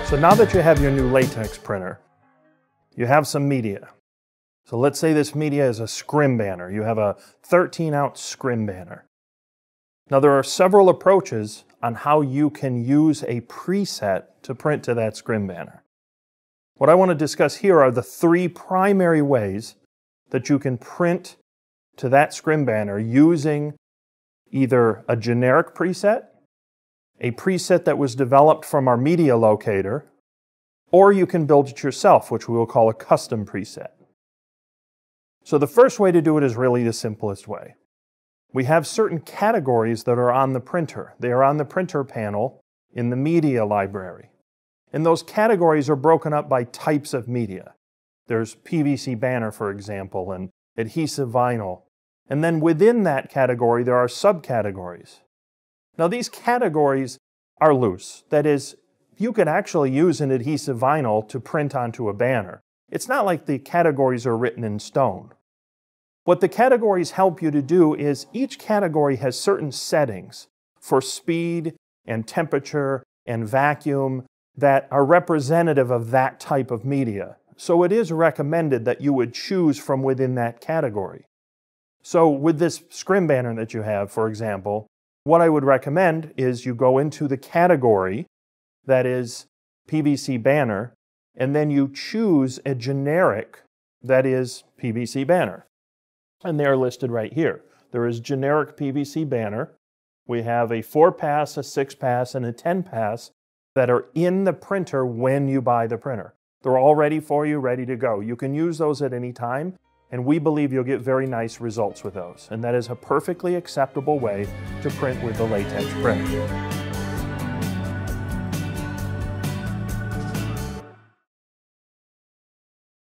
So now that you have your new latex printer, you have some media. So let's say this media is a scrim banner. You have a 13-ounce scrim banner. Now there are several approaches on how you can use a preset to print to that scrim banner. What I want to discuss here are the three primary ways that you can print to that scrim banner using either a generic preset, a preset that was developed from our media locator, or you can build it yourself, which we will call a custom preset. So the first way to do it is really the simplest way. We have certain categories that are on the printer. They are on the printer panel in the media library. And those categories are broken up by types of media. There's PVC banner, for example, and adhesive vinyl. And then within that category, there are subcategories. Now these categories are loose. That is, you can actually use an adhesive vinyl to print onto a banner. It's not like the categories are written in stone. What the categories help you to do is each category has certain settings for speed and temperature and vacuum that are representative of that type of media. So it is recommended that you would choose from within that category. So with this scrim banner that you have, for example, what I would recommend is you go into the category that is PVC banner, and then you choose a generic that is PVC banner. And they are listed right here. There is generic PVC banner. We have a 4-pass, a 6-pass, and a 10-pass that are in the printer when you buy the printer. They're all ready for you, ready to go. You can use those at any time, and we believe you'll get very nice results with those. And that is a perfectly acceptable way to print with the latex printer.